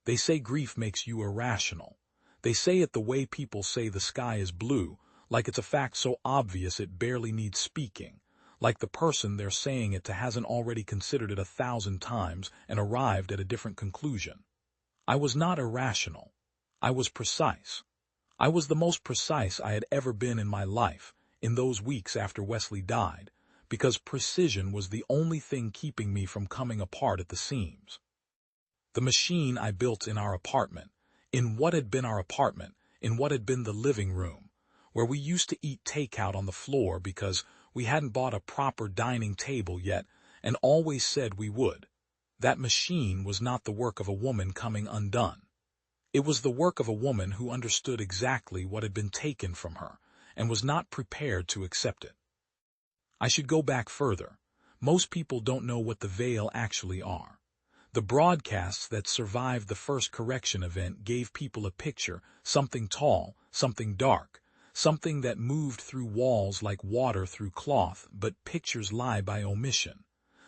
They say grief makes you irrational. They say it the way people say the sky is blue, like it's a fact so obvious it barely needs speaking, like the person they're saying it to hasn't already considered it 1,000 times and arrived at a different conclusion. I was not irrational. I was precise. I was the most precise I had ever been in my life, in those weeks after Wesley died, because precision was the only thing keeping me from coming apart at the seams. The machine I built in our apartment, in what had been our apartment, in what had been the living room, where we used to eat takeout on the floor because we hadn't bought a proper dining table yet and always said we would. That machine was not the work of a woman coming undone. It was the work of a woman who understood exactly what had been taken from her and was not prepared to accept it. I should go back further. Most people don't know what the Vael actually are. The broadcasts that survived the first correction event gave people a picture, something tall, something dark, something that moved through walls like water through cloth, but pictures lie by omission.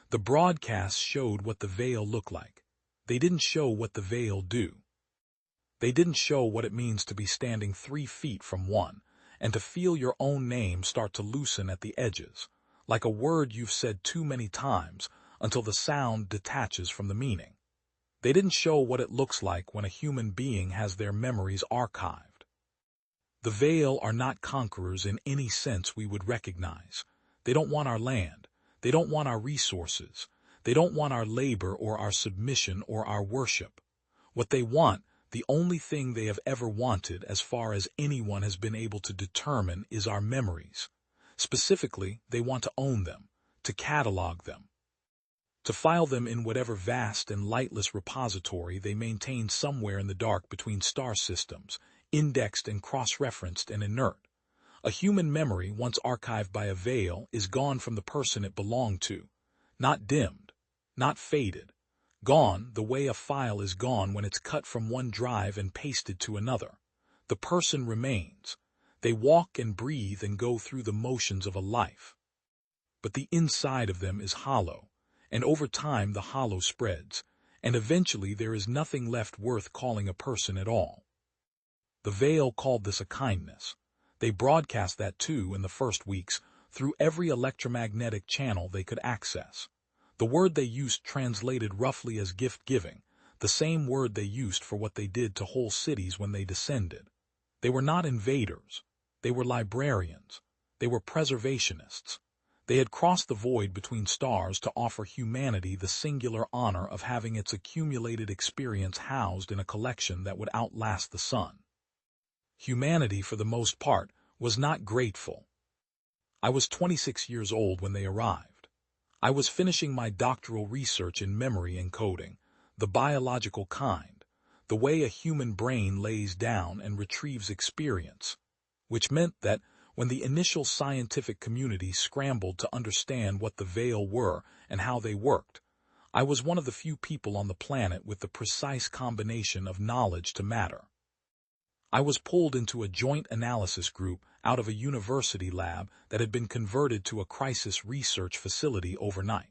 The broadcasts showed what the Vael looked like. They didn't show what the Vael do. They didn't show what it means to be standing 3 feet from one, and to feel your own name start to loosen at the edges, like a word you've said too many times until the sound detaches from the meaning. They didn't show what it looks like when a human being has their memories archived. The Vael are not conquerors in any sense we would recognize. They don't want our land. They don't want our resources. They don't want our labor or our submission or our worship. What they want, the only thing they have ever wanted as far as anyone has been able to determine, is our memories. Specifically, they want to own them, to catalog them, to file them in whatever vast and lightless repository they maintain somewhere in the dark between star systems, indexed and cross-referenced and inert. A human memory, once archived by a Vael, is gone from the person it belonged to, not dimmed, not faded, gone the way a file is gone when it's cut from one drive and pasted to another. The person remains. They walk and breathe and go through the motions of a life. But the inside of them is hollow, and over time the hollow spreads, and eventually there is nothing left worth calling a person at all. The Vael called this a kindness. They broadcast that too in the first weeks through every electromagnetic channel they could access. The word they used translated roughly as gift-giving, the same word they used for what they did to whole cities when they descended. They were not invaders. They were librarians. They were preservationists. They had crossed the void between stars to offer humanity the singular honor of having its accumulated experience housed in a collection that would outlast the sun. Humanity, for the most part, was not grateful. I was 26 years old when they arrived. I was finishing my doctoral research in memory encoding, the biological kind, the way a human brain lays down and retrieves experience, which meant that when the initial scientific community scrambled to understand what the Vael were and how they worked, I was one of the few people on the planet with the precise combination of knowledge to matter. I was pulled into a joint analysis group out of a university lab that had been converted to a crisis research facility overnight.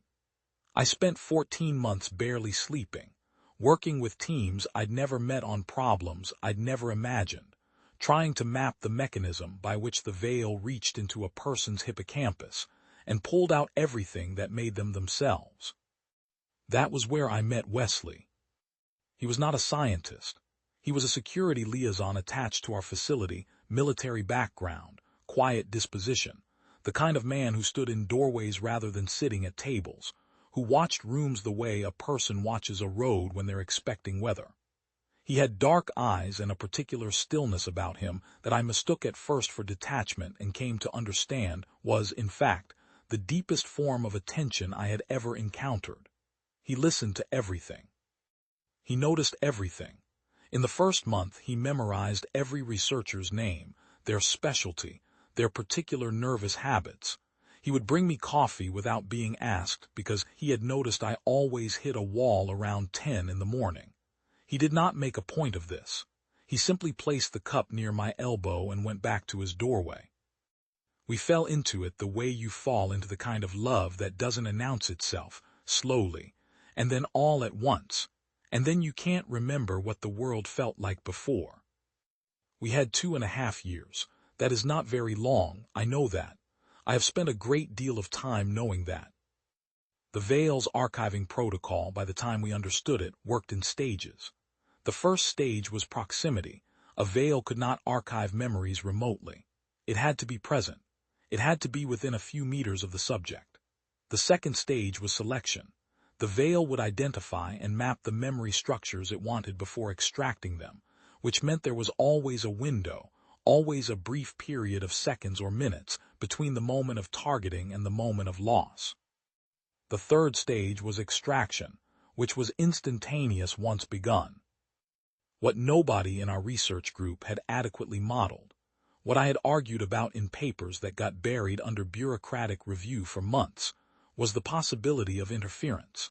I spent 14 months barely sleeping, working with teams I'd never met on problems I'd never imagined, trying to map the mechanism by which the Vael reached into a person's hippocampus and pulled out everything that made them themselves. That was where I met Wesley. He was not a scientist. He was a security liaison attached to our facility, military background, quiet disposition, the kind of man who stood in doorways rather than sitting at tables, who watched rooms the way a person watches a road when they're expecting weather. He had dark eyes and a particular stillness about him that I mistook at first for detachment and came to understand was, in fact, the deepest form of attention I had ever encountered. He listened to everything. He noticed everything. In the first month, he memorized every researcher's name, their specialty, their particular nervous habits. He would bring me coffee without being asked because he had noticed I always hit a wall around 10 in the morning. He did not make a point of this. He simply placed the cup near my elbow and went back to his doorway. We fell into it the way you fall into the kind of love that doesn't announce itself, slowly, and then all at once, And then you can't remember what the world felt like before. We had 2.5 years. That is not very long, I know that. I have spent a great deal of time knowing that. The Vael's archiving protocol, by the time we understood it, worked in stages. The first stage was proximity. A Vael could not archive memories remotely. It had to be present. It had to be within a few meters of the subject. The second stage was selection. The Vael would identify and map the memory structures it wanted before extracting them, which meant there was always a window, always a brief period of seconds or minutes between the moment of targeting and the moment of loss. The third stage was extraction, which was instantaneous once begun. What nobody in our research group had adequately modeled, what I had argued about in papers that got buried under bureaucratic review for months, was the possibility of interference.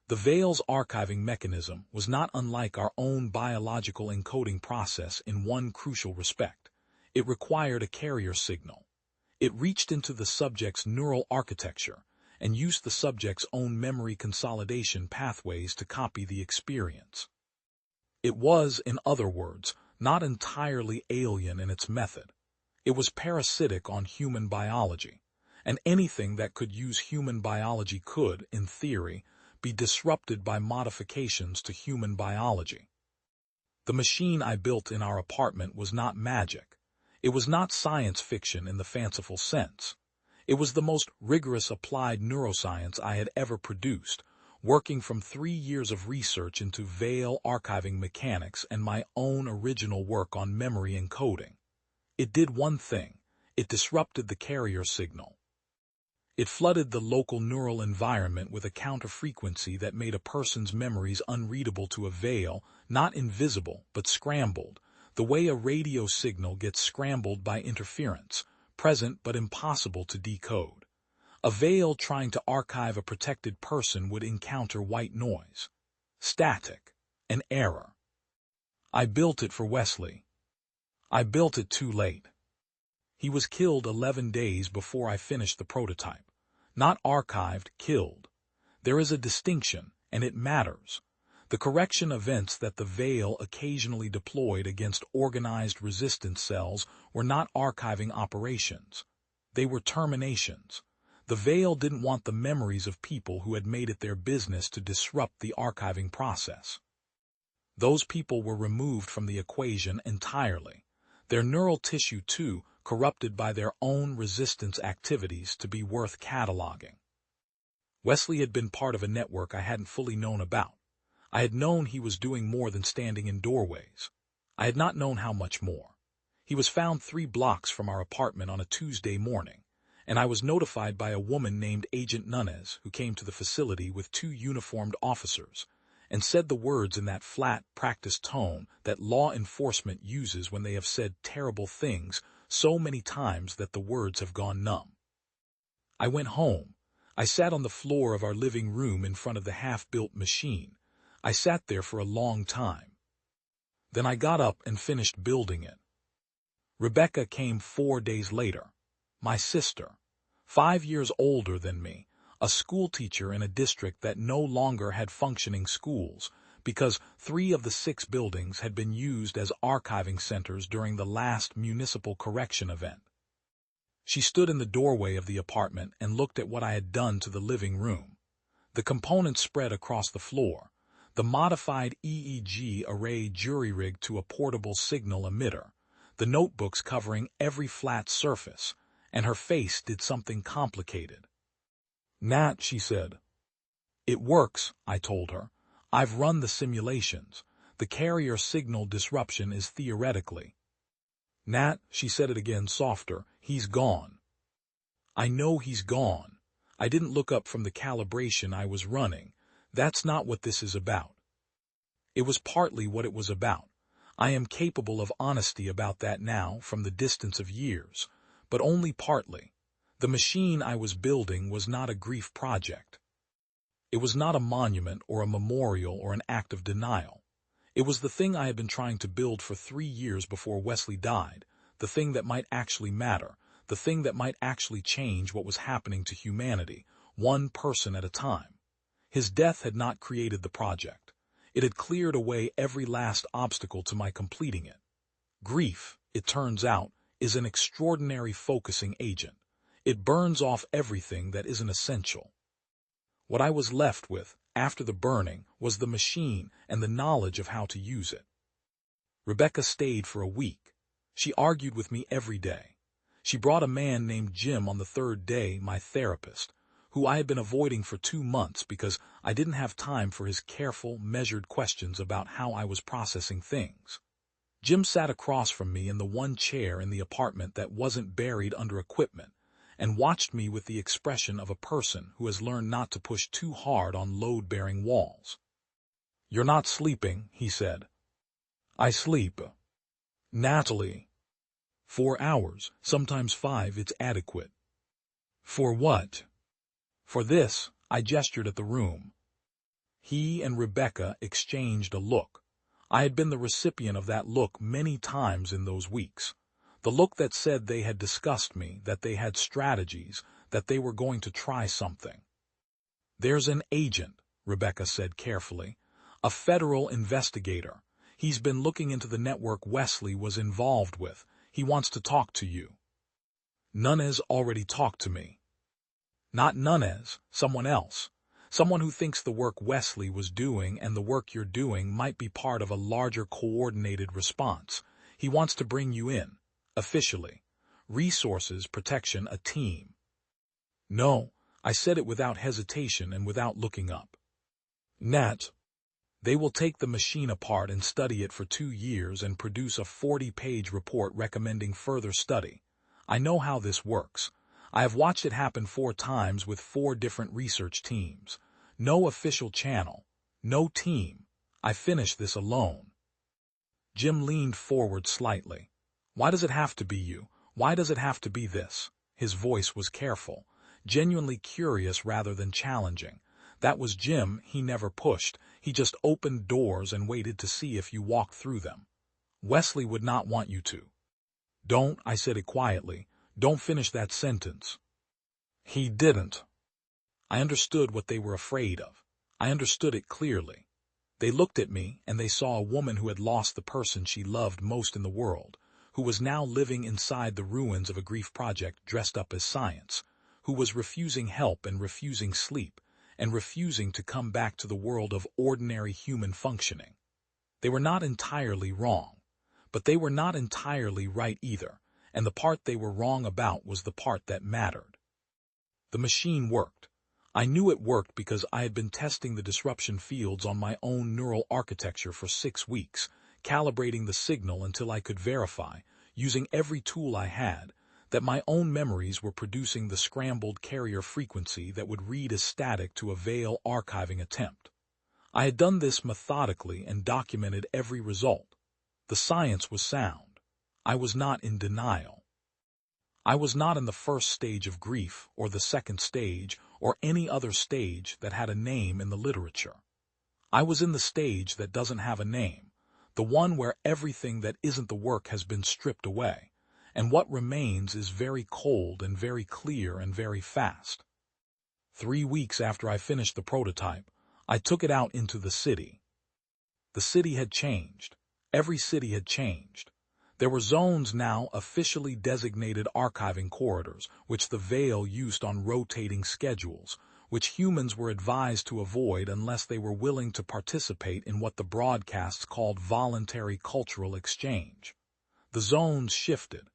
The Vael's archiving mechanism was not unlike our own biological encoding process in one crucial respect. It required a carrier signal. It reached into the subject's neural architecture and used the subject's own memory consolidation pathways to copy the experience. It was, in other words, not entirely alien in its method. It was parasitic on human biology, and anything that could use human biology could, in theory, be disrupted by modifications to human biology. The machine I built in our apartment was not magic. It was not science fiction in the fanciful sense. It was the most rigorous applied neuroscience I had ever produced, working from 3 years of research into Vael archiving mechanics and my own original work on memory encoding. It did one thing. It disrupted the carrier signal. It flooded the local neural environment with a counter-frequency that made a person's memories unreadable to a Vael, not invisible, but scrambled, the way a radio signal gets scrambled by interference, present but impossible to decode. A Vael trying to archive a protected person would encounter white noise. Static. An error. I built it for Wesley. I built it too late. He was killed 11 days before I finished the prototype. Not archived, killed. There is a distinction, and it matters. The correction events that the Vael occasionally deployed against organized resistance cells were not archiving operations. They were terminations. The Vael didn't want the memories of people who had made it their business to disrupt the archiving process. Those people were removed from the equation entirely. Their neural tissue, too, corrupted by their own resistance activities to be worth cataloging. Wesley had been part of a network I hadn't fully known about. I had known he was doing more than standing in doorways. I had not known how much more. He was found 3 blocks from our apartment on a Tuesday morning, and I was notified by a woman named Agent Nunez, who came to the facility with 2 uniformed officers, and said the words in that flat, practiced tone that law enforcement uses when they have said terrible things so many times that the words have gone numb. I went home. I sat on the floor of our living room in front of the half-built machine. I sat there for a long time. Then I got up and finished building it. Rebecca came 4 days later. My sister, 5 years older than me, a schoolteacher in a district that no longer had functioning schools, because 3 of the 6 buildings had been used as archiving centers during the last municipal correction event. She stood in the doorway of the apartment and looked at what I had done to the living room. The components spread across the floor, the modified EEG array jury-rigged to a portable signal emitter, the notebooks covering every flat surface, and her face did something complicated. "Nat," she said. "It works," I told her. "I've run the simulations. The carrier signal disruption is theoretically." "Nat," she said it again softer, "he's gone." "I know he's gone. I didn't look up from the calibration I was running. That's not what this is about." It was partly what it was about. I am capable of honesty about that now from the distance of years, but only partly. The machine I was building was not a grief project. It was not a monument or a memorial or an act of denial. It was the thing I had been trying to build for 3 years before Wesley died, the thing that might actually matter, the thing that might actually change what was happening to humanity, one person at a time. His death had not created the project. It had cleared away every last obstacle to my completing it. Grief, it turns out, is an extraordinary focusing agent. It burns off everything that isn't essential. What I was left with, after the burning, was the machine and the knowledge of how to use it. Rebecca stayed for a week. She argued with me every day. She brought a man named Jim on the third day, my therapist, who I had been avoiding for 2 months because I didn't have time for his careful, measured questions about how I was processing things. Jim sat across from me in the one chair in the apartment that wasn't buried under equipment, and watched me with the expression of a person who has learned not to push too hard on load-bearing walls. "You're not sleeping," he said. "I sleep. Natalie. 4 hours, sometimes 5, it's adequate." "For what?" "For this," I gestured at the room. He and Rebecca exchanged a look. I had been the recipient of that look many times in those weeks. The look that said they had discussed me, that they had strategies, that they were going to try something. "There's an agent," Rebecca said carefully. "A federal investigator. He's been looking into the network Wesley was involved with. He wants to talk to you." "Nunez already talked to me." "Not Nunez, someone else. Someone who thinks the work Wesley was doing and the work you're doing might be part of a larger coordinated response. He wants to bring you in, officially. Resources, protection, a team." "No," I said it without hesitation and without looking up. "Nat, they will take the machine apart and study it for 2 years and produce a 40-page report recommending further study. I know how this works. I have watched it happen 4 times with 4 different research teams. No official channel. No team. I finished this alone." Jim leaned forward slightly. "Why does it have to be you? Why does it have to be this?" His voice was careful, genuinely curious rather than challenging. That was Jim. He never pushed. He just opened doors and waited to see if you walked through them. "Wesley would not want you to." "Don't," I said it quietly. "Don't finish that sentence." "He didn't." I understood what they were afraid of. I understood it clearly. They looked at me, and they saw a woman who had lost the person she loved most in the world, who was now living inside the ruins of a grief project dressed up as science, who was refusing help and refusing sleep, and refusing to come back to the world of ordinary human functioning. They were not entirely wrong, but they were not entirely right either, and the part they were wrong about was the part that mattered. The machine worked. I knew it worked because I had been testing the disruption fields on my own neural architecture for 6 weeks, calibrating the signal until I could verify, using every tool I had, that my own memories were producing the scrambled carrier frequency that would read as static to a Vael archiving attempt. I had done this methodically and documented every result. The science was sound. I was not in denial. I was not in the first stage of grief, or the second stage, or any other stage that had a name in the literature. I was in the stage that doesn't have a name, the one where everything that isn't the work has been stripped away, and what remains is very cold and very clear and very fast. 3 weeks after I finished the prototype, I took it out into the city. The city had changed. Every city had changed. There were zones now, officially designated archiving corridors, which the Vael used on rotating schedules, which humans were advised to avoid unless they were willing to participate in what the broadcasts called voluntary cultural exchange. The zones shifted.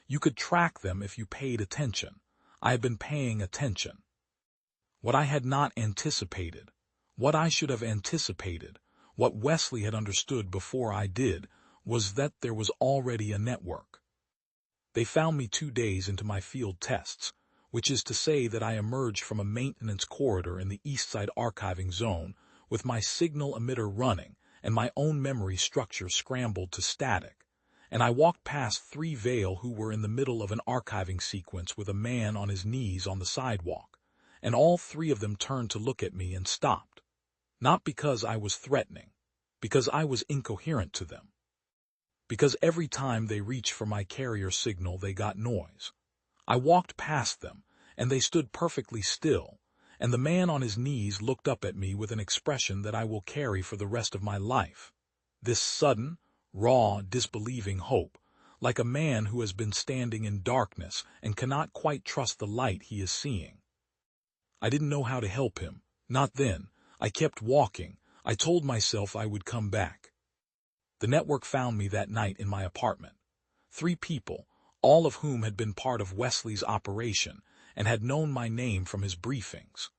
You could track them if you paid attention. I had been paying attention. What I had not anticipated, what I should have anticipated, what Wesley had understood before I did, was that there was already a network. They found me 2 days into my field tests, which is to say that I emerged from a maintenance corridor in the Eastside archiving zone with my signal emitter running and my own memory structure scrambled to static, and I walked past 3 Vael who were in the middle of an archiving sequence with a man on his knees on the sidewalk, and all 3 of them turned to look at me and stopped. Not because I was threatening, because I was incoherent to them. Because every time they reached for my carrier signal they got noise. I walked past them, and they stood perfectly still, and the man on his knees looked up at me with an expression that I will carry for the rest of my life. This sudden, raw, disbelieving hope, like a man who has been standing in darkness and cannot quite trust the light he is seeing. I didn't know how to help him. Not then. I kept walking. I told myself I would come back. The network found me that night in my apartment. 3 people, all of whom had been part of Wesley's operation and had known my name from his briefings.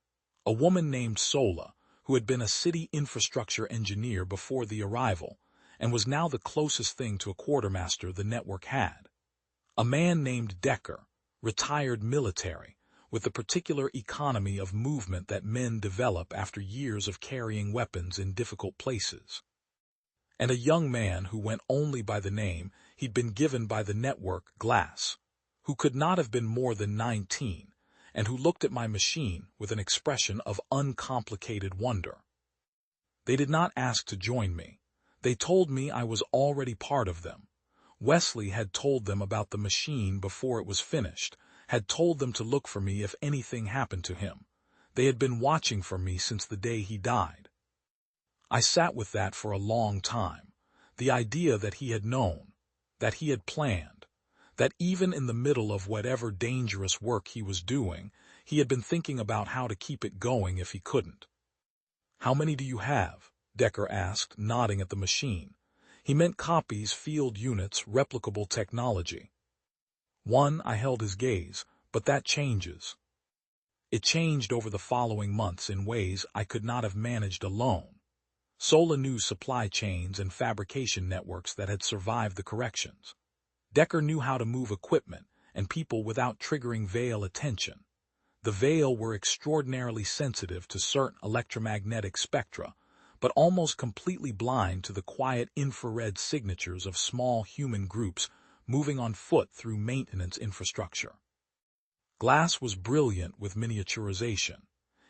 A woman named Sola, who had been a city infrastructure engineer before the arrival, and was now the closest thing to a quartermaster the network had. A man named Decker, retired military, with the particular economy of movement that men develop after years of carrying weapons in difficult places. And a young man who went only by the name he'd been given by the network, Glass, who could not have been more than 19, and who looked at my machine with an expression of uncomplicated wonder. They did not ask to join me. They told me I was already part of them. Wesley had told them about the machine before it was finished, had told them to look for me if anything happened to him. They had been watching for me since the day he died. I sat with that for a long time. The idea that he had known, that he had planned, that even in the middle of whatever dangerous work he was doing, he had been thinking about how to keep it going if he couldn't. "How many do you have?" Decker asked, nodding at the machine. He meant copies, field units, replicable technology. 1, I held his gaze, but that changes. It changed over the following months in ways I could not have managed alone. Sola knew supply chains and fabrication networks that had survived the corrections. Decker knew how to move equipment and people without triggering Vael attention. The Vael were extraordinarily sensitive to certain electromagnetic spectra, but almost completely blind to the quiet infrared signatures of small human groups moving on foot through maintenance infrastructure. Glass was brilliant with miniaturization.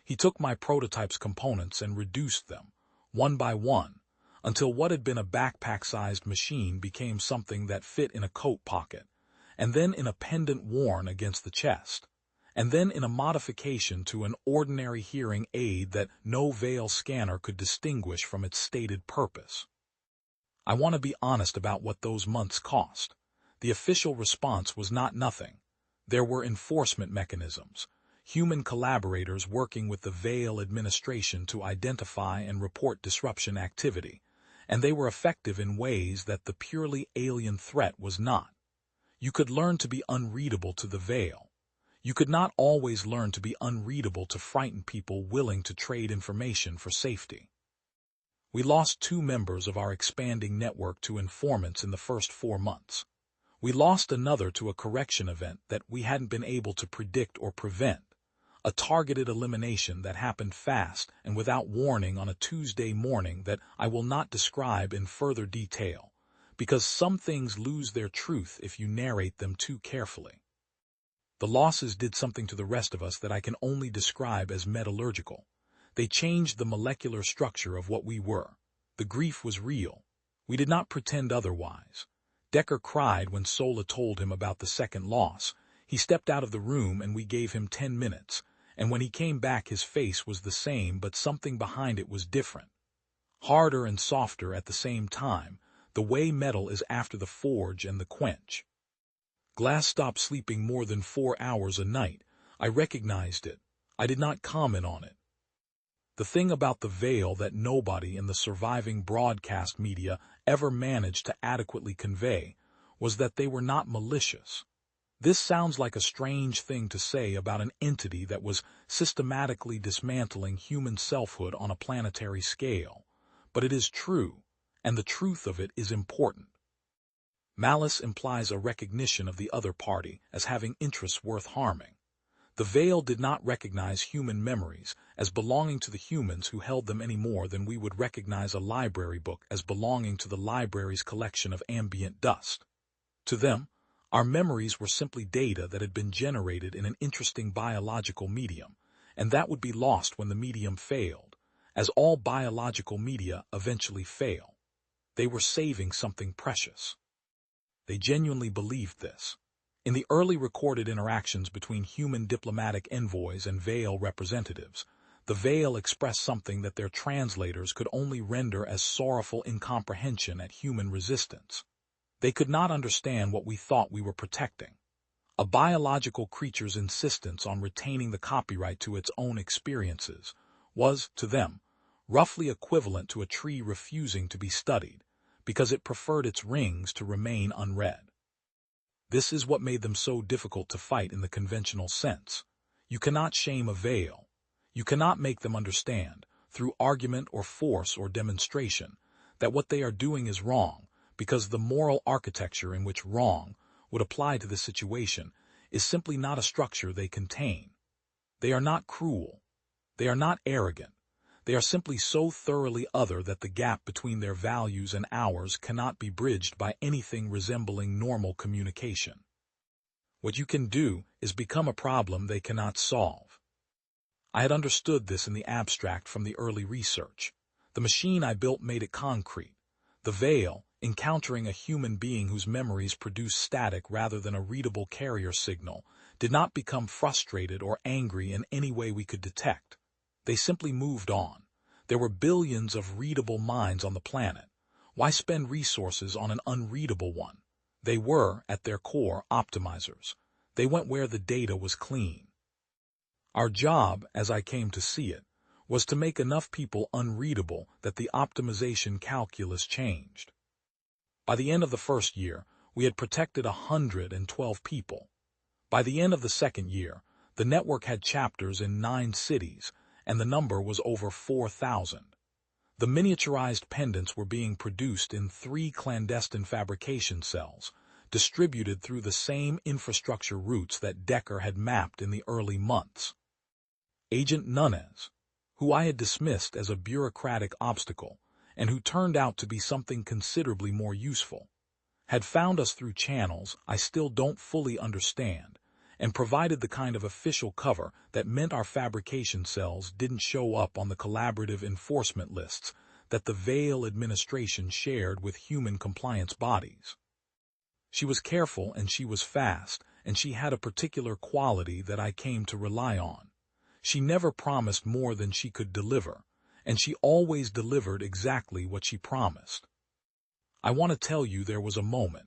He took my prototype's components and reduced them, one by one, until what had been a backpack-sized machine became something that fit in a coat pocket, and then in a pendant worn against the chest, and then in a modification to an ordinary hearing aid that no Vael scanner could distinguish from its stated purpose. I want to be honest about what those months cost. The official response was not nothing. There were enforcement mechanisms, human collaborators working with the Vael administration to identify and report disruption activity, and they were effective in ways that the purely alien threat was not. You could learn to be unreadable to the Vael. You could not always learn to be unreadable to frighten people willing to trade information for safety. We lost 2 members of our expanding network to informants in the first 4 months. We lost another to a correction event that we hadn't been able to predict or prevent, a targeted elimination that happened fast and without warning on a Tuesday morning that I will not describe in further detail, because some things lose their truth if you narrate them too carefully. The losses did something to the rest of us that I can only describe as metallurgical. They changed the molecular structure of what we were. The grief was real. We did not pretend otherwise. Decker cried when Sola told him about the second loss. He stepped out of the room and we gave him 10 minutes, and when he came back his face was the same but something behind it was different. Harder and softer at the same time, the way metal is after the forge and the quench. Glass stopped sleeping more than 4 hours a night. I recognized it. I did not comment on it. The thing about the Vael that nobody in the surviving broadcast media ever managed to adequately convey was that they were not malicious. This sounds like a strange thing to say about an entity that was systematically dismantling human selfhood on a planetary scale, but it is true, and the truth of it is important. Malice implies a recognition of the other party as having interests worth harming. The Vael did not recognize human memories as belonging to the humans who held them any more than we would recognize a library book as belonging to the library's collection of ambient dust. To them, our memories were simply data that had been generated in an interesting biological medium, and that would be lost when the medium failed, as all biological media eventually fail. They were saving something precious. They genuinely believed this. In the early recorded interactions between human diplomatic envoys and Vael representatives, the Vael expressed something that their translators could only render as sorrowful incomprehension at human resistance. They could not understand what we thought we were protecting. A biological creature's insistence on retaining the copyright to its own experiences was, to them, roughly equivalent to a tree refusing to be studied, because it preferred its rings to remain unread. This is what made them so difficult to fight in the conventional sense. You cannot shame a Vael. You cannot make them understand, through argument or force or demonstration, that what they are doing is wrong, because the moral architecture in which wrong would apply to the situation is simply not a structure they contain. They are not cruel. They are not arrogant. They are simply so thoroughly other that the gap between their values and ours cannot be bridged by anything resembling normal communication. What you can do is become a problem they cannot solve. I had understood this in the abstract from the early research. The machine I built made it concrete. The Vael, encountering a human being whose memories produce static rather than a readable carrier signal, did not become frustrated or angry in any way we could detect. They simply moved on. There were billions of readable minds on the planet. Why spend resources on an unreadable one? They were, at their core, optimizers. They went where the data was clean. Our job, as I came to see it, was to make enough people unreadable that the optimization calculus changed. By the end of the first year, we had protected 112 people. By the end of the second year, the network had chapters in 9 cities, and the number was over 4,000. The miniaturized pendants were being produced in 3 clandestine fabrication cells, distributed through the same infrastructure routes that Decker had mapped in the early months. Agent Nunez, who I had dismissed as a bureaucratic obstacle, and who turned out to be something considerably more useful, had found us through channels I still don't fully understand, and provided the kind of official cover that meant our fabrication cells didn't show up on the collaborative enforcement lists that the Vael administration shared with human compliance bodies. She was careful and she was fast, and she had a particular quality that I came to rely on. She never promised more than she could deliver, and she always delivered exactly what she promised. I want to tell you there was a moment,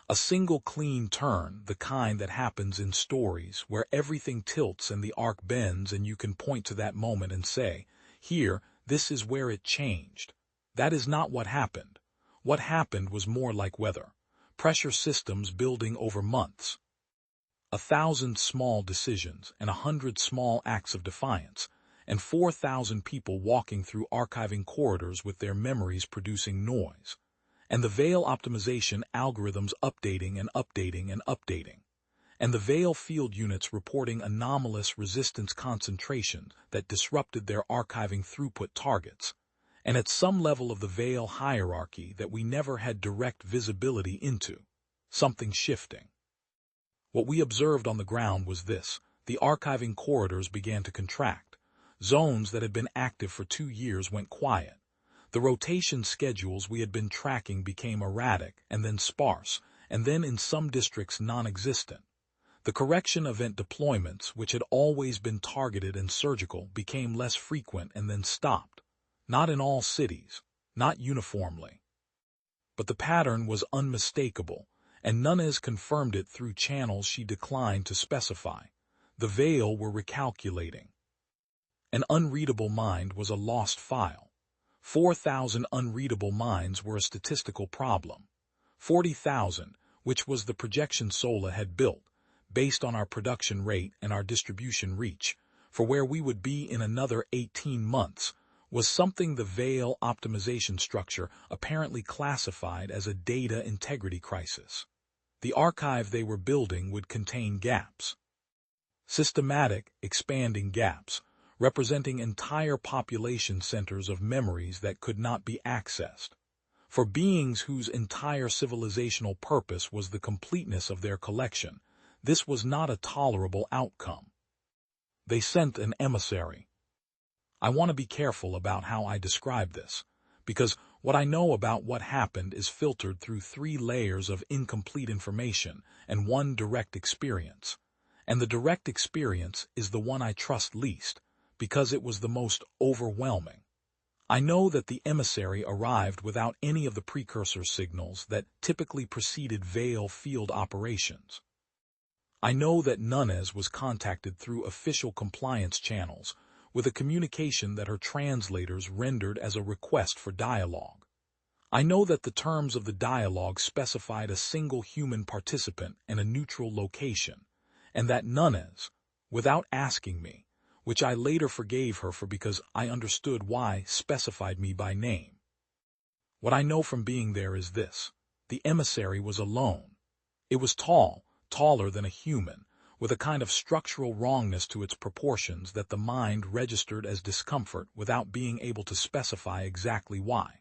a single clean turn, the kind that happens in stories where everything tilts and the arc bends and you can point to that moment and say, here, this is where it changed. That is not what happened. What happened was more like weather, pressure systems building over months. 1,000 small decisions and 100 small acts of defiance, and 4,000 people walking through archiving corridors with their memories producing noise, and the Vael optimization algorithms updating and updating and updating, and the Vael field units reporting anomalous resistance concentrations that disrupted their archiving throughput targets, and at some level of the Vael hierarchy that we never had direct visibility into, something shifting. What we observed on the ground was this: the archiving corridors began to contract. Zones that had been active for 2 years went quiet. The rotation schedules we had been tracking became erratic and then sparse, and then in some districts non-existent. The correction event deployments, which had always been targeted and surgical, became less frequent and then stopped. Not in all cities, not uniformly. But the pattern was unmistakable, and Nunez confirmed it through channels she declined to specify. The Vael were recalculating. An unreadable mind was a lost file. 4,000 unreadable minds were a statistical problem. 40,000, which was the projection Sola had built, based on our production rate and our distribution reach, for where we would be in another 18 months, was something the Vael optimization structure apparently classified as a data integrity crisis. The archive they were building would contain gaps. Systematic, expanding gaps, representing entire population centers of memories that could not be accessed. For beings whose entire civilizational purpose was the completeness of their collection, this was not a tolerable outcome. They sent an emissary. I want to be careful about how I describe this, because What I know about what happened is filtered through 3 layers of incomplete information and 1 direct experience. And the direct experience is the one I trust least, because it was the most overwhelming. I know that the emissary arrived without any of the precursor signals that typically preceded Vael field operations. I know that Nunez was contacted through official compliance channels, with a communication that her translators rendered as a request for dialogue. I know that the terms of the dialogue specified a single human participant and a neutral location, and that Nunez, without asking me, which I later forgave her for because I understood why, specified me by name. What I know from being there is this: the emissary was alone. It was tall, taller than a human, with a kind of structural wrongness to its proportions that the mind registered as discomfort without being able to specify exactly why.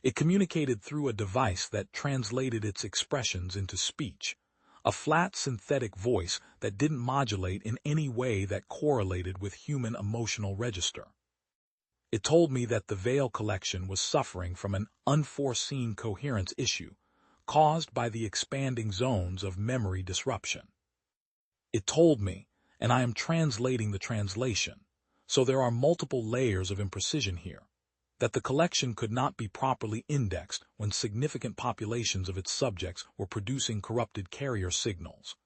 It communicated through a device that translated its expressions into speech, a flat synthetic voice that didn't modulate in any way that correlated with human emotional register. It told me that the Vael collection was suffering from an unforeseen coherence issue, caused by the expanding zones of memory disruption. It told me, and I am translating the translation, so there are multiple layers of imprecision here, that the collection could not be properly indexed when significant populations of its subjects were producing corrupted carrier signals,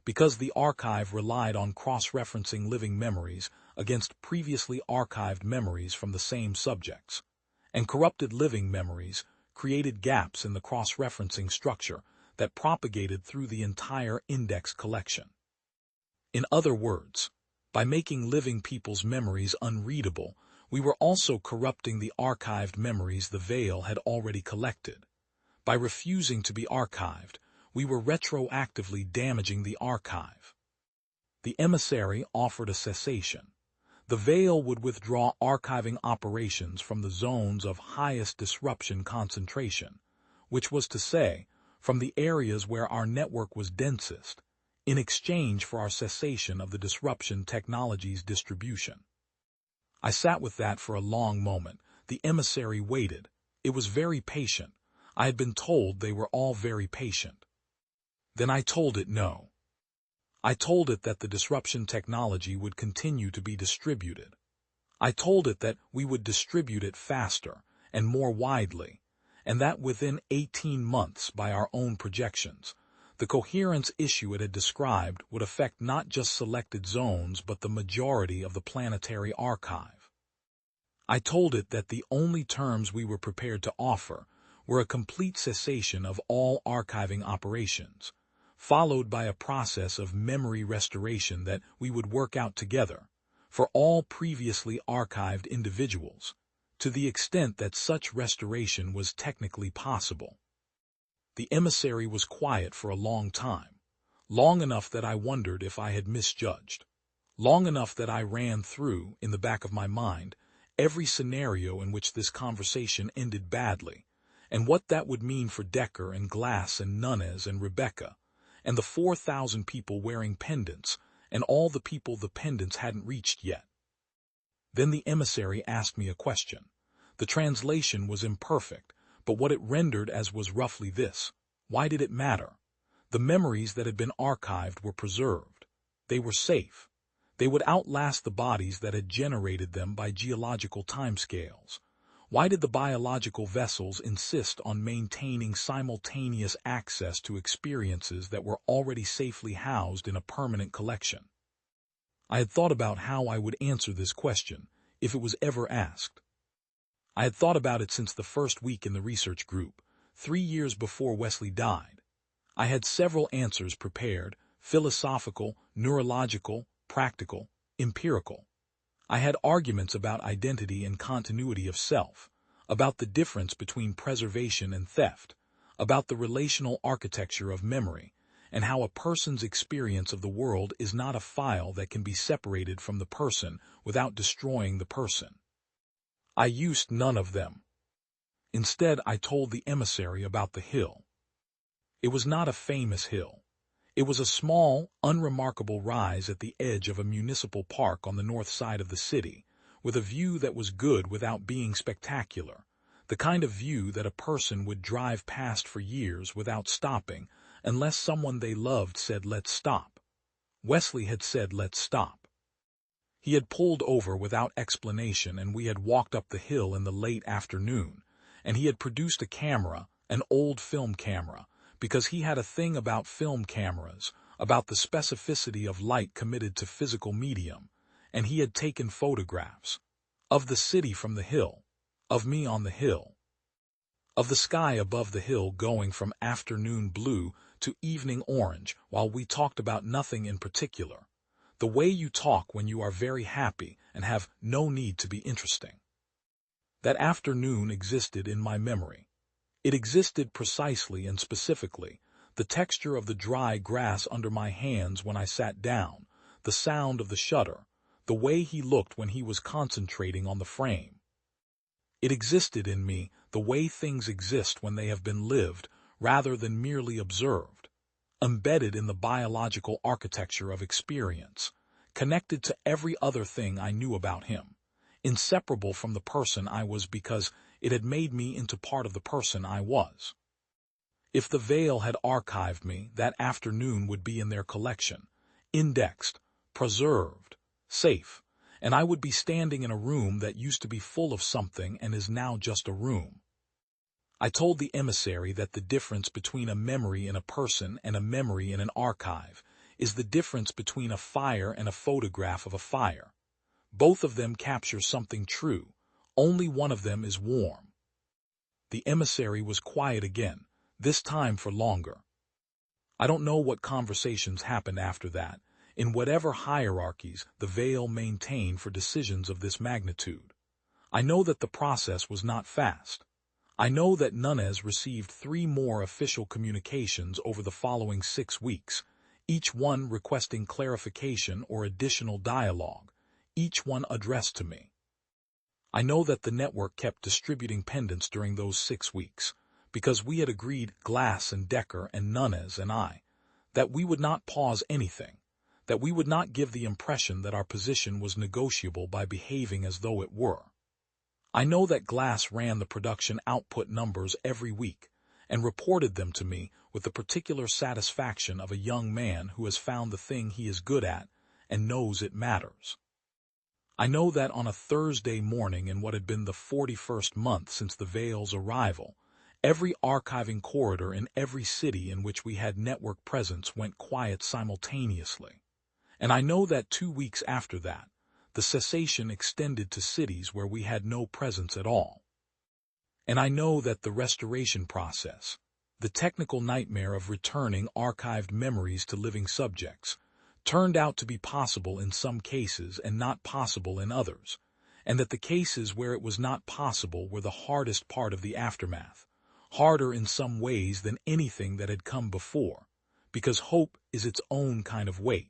because the archive relied on cross-referencing living memories against previously archived memories from the same subjects, and corrupted living memories created gaps in the cross-referencing structure that propagated through the entire index collection. In other words, by making living people's memories unreadable, we were also corrupting the archived memories the Vael had already collected. By refusing to be archived, we were retroactively damaging the archive. The emissary offered a cessation. The Vael would withdraw archiving operations from the zones of highest disruption concentration, which was to say, from the areas where our network was densest, in exchange for our cessation of the disruption technology's distribution. I sat with that for a long moment. The emissary waited. It was very patient. I had been told they were all very patient. Then I told it no. I told it that the disruption technology would continue to be distributed. I told it that we would distribute it faster and more widely, and that within 18 months, by our own projections, the coherence issue it had described would affect not just selected zones but the majority of the planetary archive. I told it that the only terms we were prepared to offer were a complete cessation of all archiving operations, followed by a process of memory restoration that we would work out together, for all previously archived individuals, to the extent that such restoration was technically possible. The emissary was quiet for a long time, long enough that I wondered if I had misjudged, long enough that I ran through, in the back of my mind, every scenario in which this conversation ended badly, and what that would mean for Decker and Glass and Nunez and Rebecca, and the 4,000 people wearing pendants, and all the people the pendants hadn't reached yet. Then the emissary asked me a question. The translation was imperfect, but what it rendered as was roughly this: why did it matter? The memories that had been archived were preserved. They were safe. They would outlast the bodies that had generated them by geological timescales. Why did the biological vessels insist on maintaining simultaneous access to experiences that were already safely housed in a permanent collection? I had thought about how I would answer this question, if it was ever asked. I had thought about it since the first week in the research group, 3 years before Wesley died. I had several answers prepared: philosophical, neurological, practical, empirical. I had arguments about identity and continuity of self, about the difference between preservation and theft, about the relational architecture of memory, and how a person's experience of the world is not a file that can be separated from the person without destroying the person. I used none of them. Instead, I told the emissary about the hill. It was not a famous hill. It was a small, unremarkable rise at the edge of a municipal park on the north side of the city, with a view that was good without being spectacular, the kind of view that a person would drive past for years without stopping, unless someone they loved said, "Let's stop." Wesley had said, "Let's stop." He had pulled over without explanation, and we had walked up the hill in the late afternoon, and he had produced a camera, an old film camera, because he had a thing about film cameras, about the specificity of light committed to physical medium, and he had taken photographs of the city from the hill, of me on the hill, of the sky above the hill going from afternoon blue to evening orange while we talked about nothing in particular, the way you talk when you are very happy and have no need to be interesting. That afternoon existed in my memory. It existed precisely and specifically, the texture of the dry grass under my hands when I sat down, the sound of the shutter, the way he looked when he was concentrating on the frame. It existed in me the way things exist when they have been lived rather than merely observed, embedded in the biological architecture of experience, connected to every other thing I knew about him, inseparable from the person I was because it had made me into part of the person I was. If the Vael had archived me, that afternoon would be in their collection, indexed, preserved, safe, and I would be standing in a room that used to be full of something and is now just a room. I told the emissary that the difference between a memory in a person and a memory in an archive is the difference between a fire and a photograph of a fire. Both of them capture something true, only one of them is warm. The emissary was quiet again, this time for longer. I don't know what conversations happened after that, in whatever hierarchies the Vael maintained for decisions of this magnitude. I know that the process was not fast. I know that Nunez received 3 more official communications over the following 6 weeks, each one requesting clarification or additional dialogue, each one addressed to me. I know that the network kept distributing pendants during those 6 weeks, because we had agreed, Glass and Decker and Nunez and I, that we would not pause anything, that we would not give the impression that our position was negotiable by behaving as though it were. I know that Glass ran the production output numbers every week and reported them to me with the particular satisfaction of a young man who has found the thing he is good at and knows it matters. I know that on a Thursday morning in what had been the 41st month since the Vael's arrival, every archiving corridor in every city in which we had network presence went quiet simultaneously. And I know that 2 weeks after that, the cessation extended to cities where we had no presence at all. And I know that the restoration process, the technical nightmare of returning archived memories to living subjects, turned out to be possible in some cases and not possible in others, and that the cases where it was not possible were the hardest part of the aftermath, harder in some ways than anything that had come before, because hope is its own kind of weight.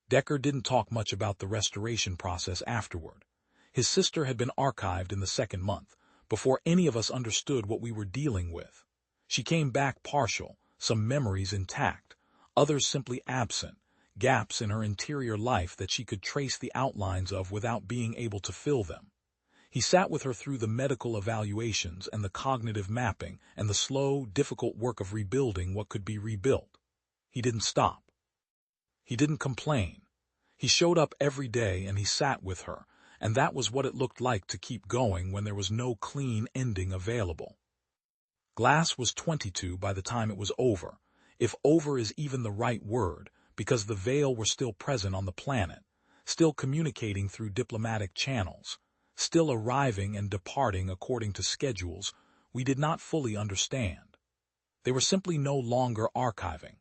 Decker didn't talk much about the restoration process afterward. His sister had been archived in the 2nd month, before any of us understood what we were dealing with. She came back partial, some memories intact, others simply absent, gaps in her interior life that she could trace the outlines of without being able to fill them. He sat with her through the medical evaluations and the cognitive mapping and the slow, difficult work of rebuilding what could be rebuilt. He didn't stop. He didn't complain. He showed up every day and he sat with her, and that was what it looked like to keep going when there was no clean ending available. Glass was 22 by the time it was over, if over is even the right word, because the Vael were still present on the planet, still communicating through diplomatic channels, still arriving and departing according to schedules we did not fully understand. They were simply no longer archiving.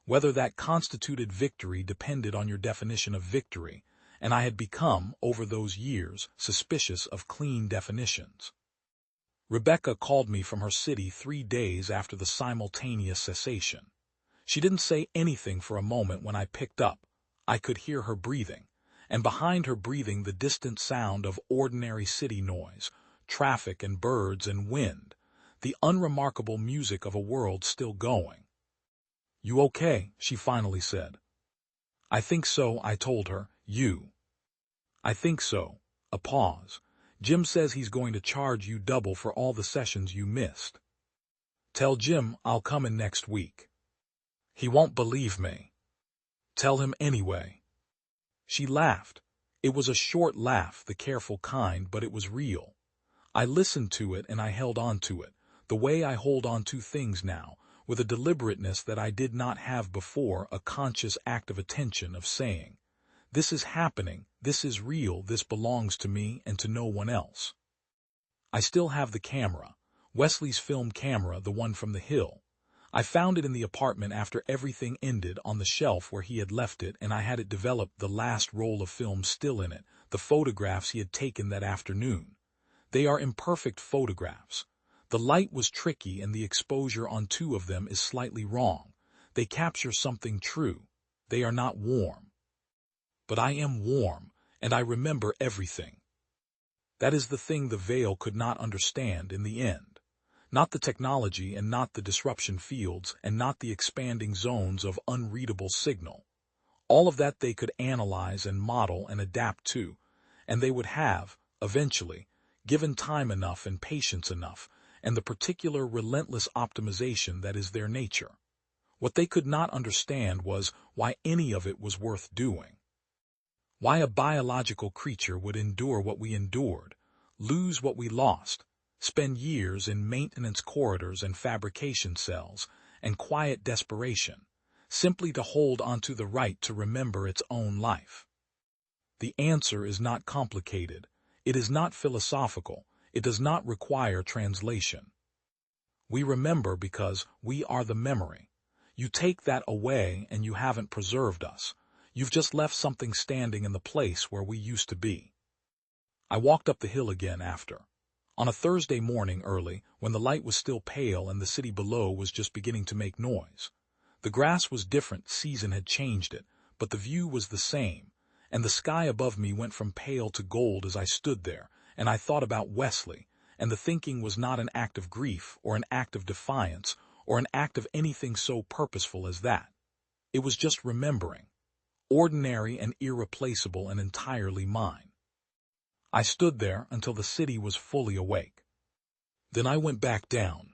Whether that constituted victory depended on your definition of victory, and I had become, over those years, suspicious of clean definitions. Rebecca called me from her city 3 days after the simultaneous cessation. She didn't say anything for a moment when I picked up. I could hear her breathing, and behind her breathing the distant sound of ordinary city noise, traffic and birds and wind, the unremarkable music of a world still going. "You okay?" she finally said. "I think so," I told her. "You?" "I think so." A pause. Jim says he's going to charge you double for all the sessions you missed. Tell Jim I'll come in next week. He won't believe me. Tell him anyway. She laughed. It was a short laugh, the careful kind, but it was real. I listened to it and I held on to it, the way I hold on to things now, with a deliberateness that I did not have before, a conscious act of attention, of saying, this is happening, this is real, this belongs to me and to no one else. I still have the camera, Wesley's film camera, the one from the hill. I found it in the apartment after everything ended, on the shelf where he had left it, and I had it developed, the last roll of film still in it, the photographs he had taken that afternoon. They are imperfect photographs. The light was tricky and the exposure on two of them is slightly wrong. They capture something true. They are not warm. But I am warm, and I remember everything. That is the thing the Vael could not understand in the end. Not the technology and not the disruption fields and not the expanding zones of unreadable signal. All of that they could analyze and model and adapt to, and they would have, eventually, given time enough and patience enough, and the particular relentless optimization that is their nature. What they could not understand was why any of it was worth doing. Why a biological creature would endure what we endured, lose what we lost, spend years in maintenance corridors and fabrication cells, and quiet desperation, simply to hold onto the right to remember its own life. The answer is not complicated. It is not philosophical. It does not require translation. We remember because we are the memory. You take that away and you haven't preserved us. You've just left something standing in the place where we used to be. I walked up the hill again after. On a Thursday morning early, when the light was still pale and the city below was just beginning to make noise. The grass was different, season had changed it, but the view was the same, and the sky above me went from pale to gold as I stood there, and I thought about Wesley, and the thinking was not an act of grief or an act of defiance or an act of anything so purposeful as that. It was just remembering, ordinary and irreplaceable and entirely mine. I stood there until the city was fully awake. Then I went back down,